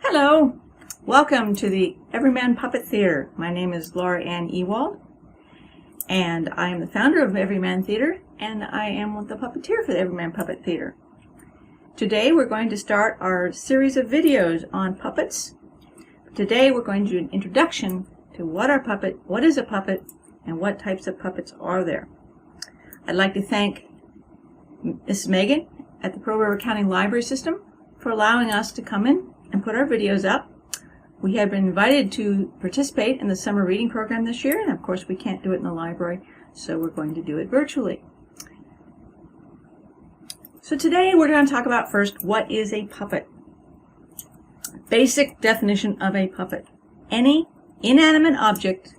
Hello, welcome to the Everyman Puppet Theater. My name is Laura Ann Ewald, and I am the founder of Everyman Theater, and I am the puppeteer for the Everyman Puppet Theater. Today we're going to start our series of videos on puppets. Today we're going to do an introduction to what is a puppet, and what types of puppets are there. I'd like to thank Miss Megan at the Pearl River County Library System for allowing us to come in and put our videos up. We have been invited to participate in the summer reading program this year, and of course we can't do it in the library, so we're going to do it virtually. So today we're going to talk about first, what is a puppet? Basic definition of a puppet: any inanimate object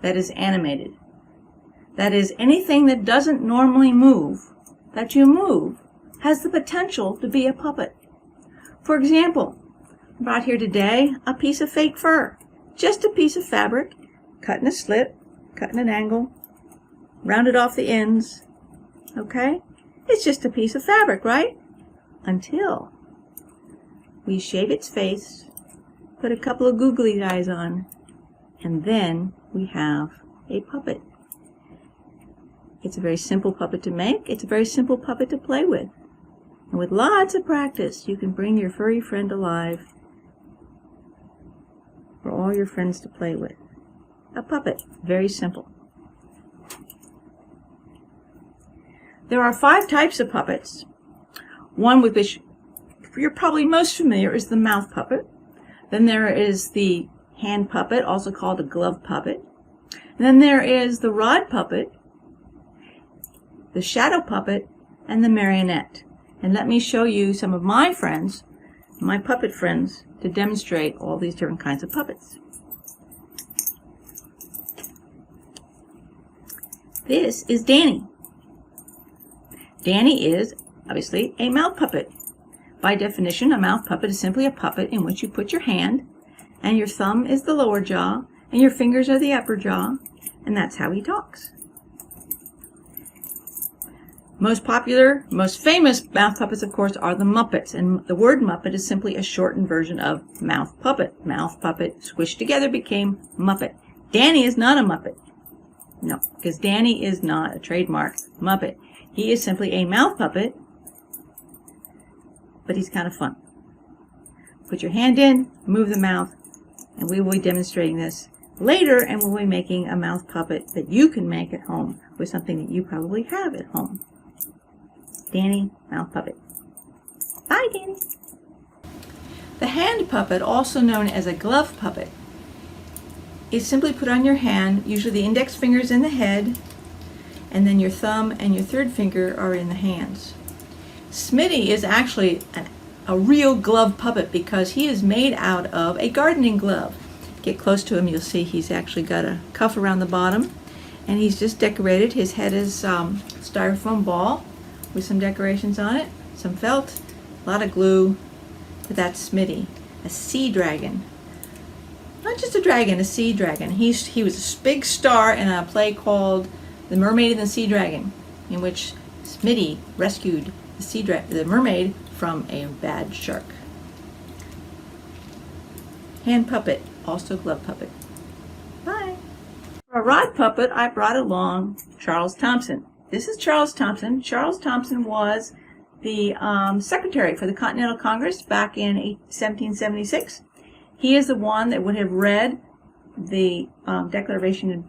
that is animated. That is, anything that doesn't normally move, that you move, has the potential to be a puppet. For example, I brought here today a piece of fake fur. Just a piece of fabric, cut in a slit, cut in an angle, rounded off the ends. Okay? It's just a piece of fabric, right? Until we shave its face, put a couple of googly eyes on, and then we have a puppet. It's a very simple puppet to make. It's a very simple puppet to play with. And with lots of practice, you can bring your furry friend alive for all your friends to play with. A puppet, very simple. There are 5 types of puppets. One with which you're probably most familiar is the mouth puppet. Then there is the hand puppet, also called a glove puppet. And then there is the rod puppet, the shadow puppet, and the marionette. And let me show you some of my friends, my puppet friends, to demonstrate all these different kinds of puppets. This is Danny. Danny is obviously a mouth puppet. By definition, a mouth puppet is simply a puppet in which you put your hand, and your thumb is the lower jaw, and your fingers are the upper jaw, and that's how he talks. Most popular, most famous mouth puppets, of course, are the Muppets, and the word Muppet is simply a shortened version of mouth puppet. Mouth puppet squished together became Muppet. Danny is not a Muppet. No, because Danny is not a trademark Muppet. He is simply a mouth puppet, but he's kind of fun. Put your hand in, move the mouth, and we will be demonstrating this later, and we'll be making a mouth puppet that you can make at home with something that you probably have at home. Danny, mouth puppet. Bye, Danny. The hand puppet, also known as a glove puppet, is simply put on your hand. Usually the index finger is in the head, and then your thumb and your third finger are in the hands. Smitty is actually a real glove puppet because he is made out of a gardening glove. Get close to him, you'll see he's actually got a cuff around the bottom, and he's just decorated. His head is styrofoam ball with some decorations on it, some felt, a lot of glue. But that's Smitty, a sea dragon. Not just a dragon, a sea dragon. He was a big star in a play called The Mermaid and the Sea Dragon, in which Smitty rescued the mermaid from a bad shark. Hand puppet, also glove puppet. Bye. For a rod puppet, I brought along Charles Thompson. This is Charles Thompson. Charles Thompson was the secretary for the Continental Congress back in 1776. He is the one that would have read the Declaration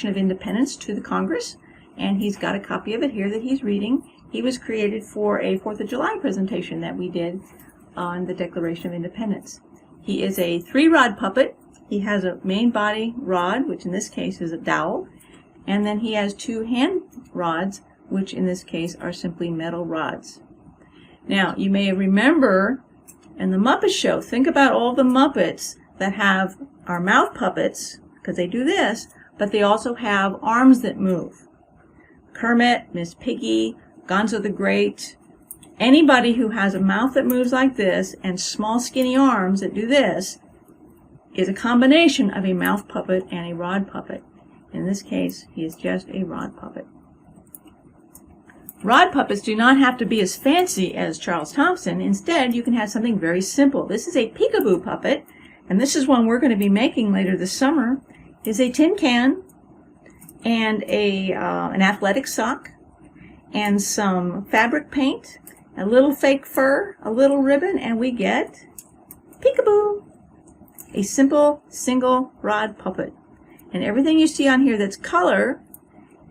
of Independence to the Congress, and he's got a copy of it here that he's reading. He was created for a 4th of July presentation that we did on the Declaration of Independence. He is a 3-rod puppet. He has a main body rod, which in this case is a dowel, and then he has 2 hand rods, which in this case are simply metal rods. Now, you may remember in the Muppet Show, think about all the Muppets that are mouth puppets, because they do this, but they also have arms that move. Kermit, Miss Piggy, Gonzo the Great, anybody who has a mouth that moves like this and small skinny arms that do this is a combination of a mouth puppet and a rod puppet. In this case, he is just a rod puppet. Rod puppets do not have to be as fancy as Charles Thompson. Instead, you can have something very simple. This is a peekaboo puppet, and this is one we're going to be making later this summer. Is a tin can and an athletic sock and some fabric paint, a little fake fur, a little ribbon, and we get peekaboo, a simple single rod puppet. And everything you see on here that's color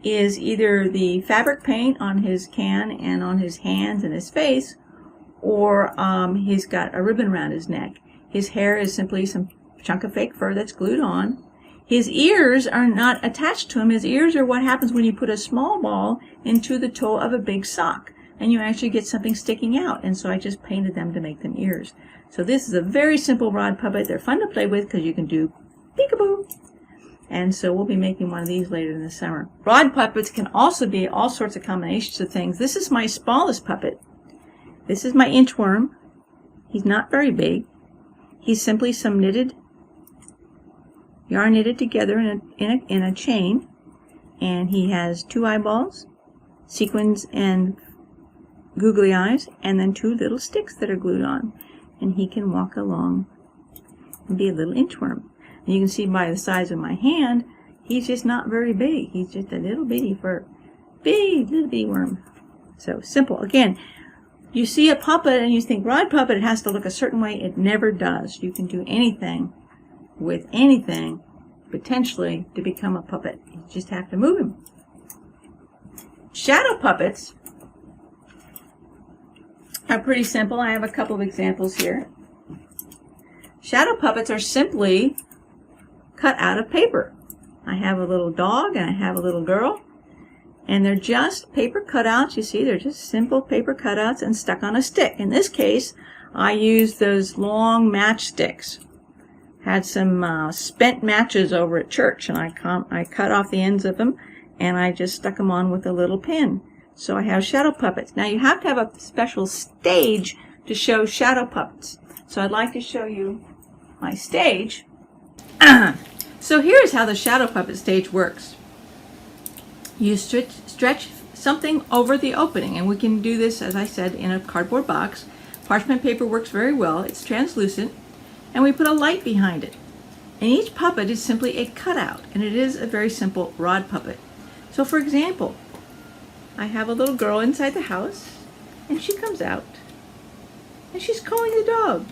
is either the fabric paint on his can and on his hands and his face, or he's got a ribbon around his neck. His hair is simply some chunk of fake fur that's glued on. His ears are not attached to him. His ears are what happens when you put a small ball into the toe of a big sock, and you actually get something sticking out. And so I just painted them to make them ears. So this is a very simple rod puppet. They're fun to play with because you can do peekaboo. And so we'll be making one of these later in the summer. Rod puppets can also be all sorts of combinations of things. This is my smallest puppet. This is my inchworm. He's not very big. He's simply some yarn knitted together in a chain. And he has 2 eyeballs, sequins and googly eyes, and then 2 little sticks that are glued on. And he can walk along and be a little inchworm. And you can see by the size of my hand, he's just not very big. He's just a little bitty little bitty worm. So simple. Again, you see a puppet and you think rod puppet, it has to look a certain way. It never does. You can do anything with anything potentially to become a puppet. You just have to move him. Shadow puppets are pretty simple. I have a couple of examples here. Shadow puppets are simply cut out of paper. I have a little dog and I have a little girl, and they're just paper cutouts. You see, they're just simple paper cutouts and stuck on a stick. In this case, I used those long matchsticks. Had some spent matches over at church, and I cut off the ends of them, and I just stuck them on with a little pin. So I have shadow puppets. Now you have to have a special stage to show shadow puppets. So I'd like to show you my stage. So here's how the shadow puppet stage works. You stretch something over the opening, and we can do this, as I said, in a cardboard box. Parchment paper works very well. It's translucent, and we put a light behind it. And each puppet is simply a cutout, and it is a very simple rod puppet. So for example, I have a little girl inside the house, and she comes out, and she's calling the dog.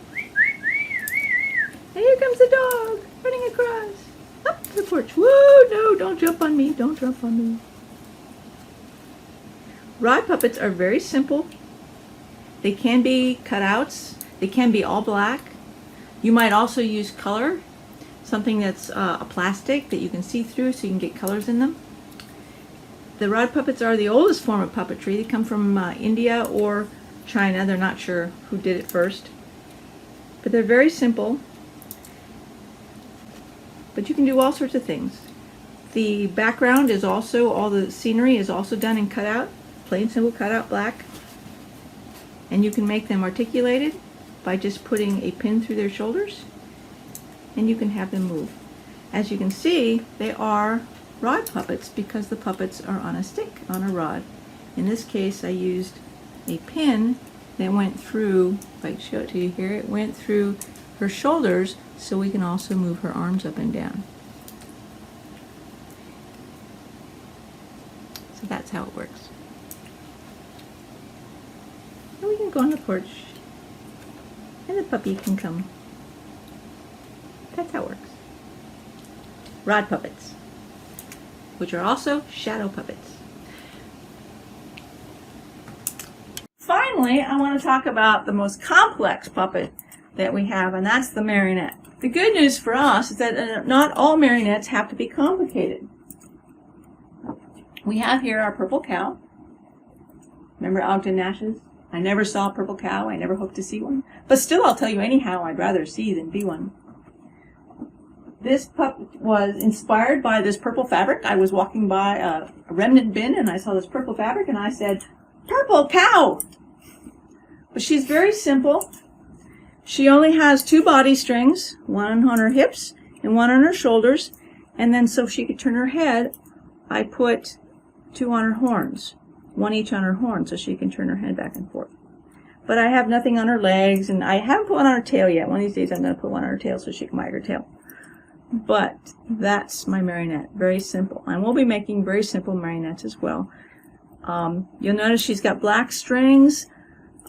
And here comes the dog, running across, up to the porch. Whoa, no, don't jump on me, don't jump on me. Rod puppets are very simple. They can be cutouts, they can be all black. You might also use color, something that's a plastic that you can see through so you can get colors in them. The rod puppets are the oldest form of puppetry. They come from India or China. They're not sure who did it first. But they're very simple. But you can do all sorts of things. The background is also, all the scenery is also done in cutout, plain simple cutout black. And you can make them articulated by just putting a pin through their shoulders, and you can have them move. As you can see, they are rod puppets because the puppets are on a stick, on a rod. In this case, I used a pin that went through, if I can show it to you here, it went through her shoulders so we can also move her arms up and down. So that's how it works. And we can go on the porch, and the puppy can come. That's how it works. Rod puppets, which are also shadow puppets. Finally, I want to talk about the most complex puppet that we have, and that's the marionette. The good news for us is that not all marionettes have to be complicated. We have here our purple cow. Remember Ogden Nash's? I never saw a purple cow. I never hope to see one. But still, I'll tell you anyhow, I'd rather see than be one. This puppet was inspired by this purple fabric. I was walking by a remnant bin, and I saw this purple fabric, and I said, "Purple cow!" But she's very simple. She only has 2 body strings, one on her hips and one on her shoulders. And then so she could turn her head, I put 2 on her horns. one each on her horn so she can turn her head back and forth. But I have nothing on her legs, and I haven't put one on her tail yet. One of these days I'm going to put one on her tail so she can wag her tail. But that's my marionette. Very simple. And we'll be making very simple marionettes as well. You'll notice she's got black strings.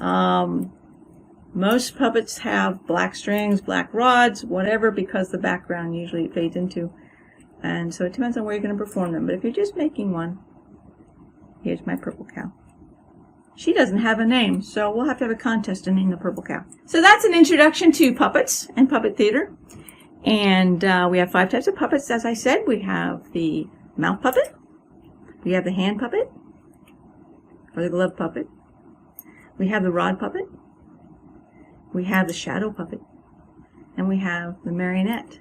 Most puppets have black strings, black rods, whatever, because the background usually fades into. And so it depends on where you're going to perform them. But if you're just making one, here's my purple cow. She doesn't have a name, so we'll have to have a contest to name the purple cow. So that's an introduction to puppets and puppet theater. And we have 5 types of puppets, as I said. We have the mouth puppet. We have the hand puppet, or the glove puppet. We have the rod puppet. We have the shadow puppet. And we have the marionette.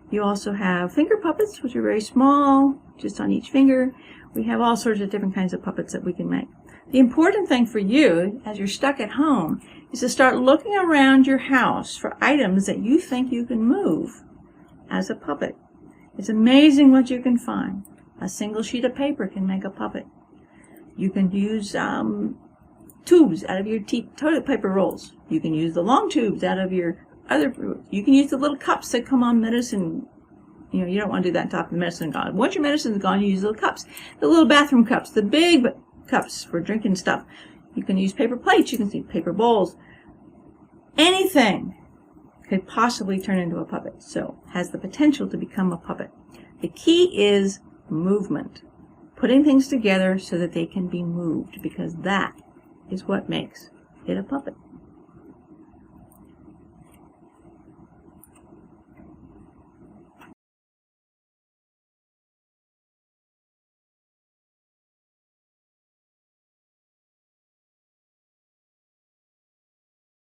You also have finger puppets, which are very small, just on each finger. We have all sorts of different kinds of puppets that we can make. The important thing for you, as you're stuck at home, is to start looking around your house for items that you think you can move as a puppet. It's amazing what you can find. A single sheet of paper can make a puppet. You can use tubes out of your toilet paper rolls. You can use the long tubes out of your other. You can use the little cups that come on medicine. You know, you don't want to do that on top of the medicine gone. Once your medicine's gone, you use little cups. The little bathroom cups, the big cups for drinking stuff. You can use paper plates. You can use paper bowls. Anything could possibly turn into a puppet. So has the potential to become a puppet. The key is movement. Putting things together so that they can be moved, because that is what makes it a puppet.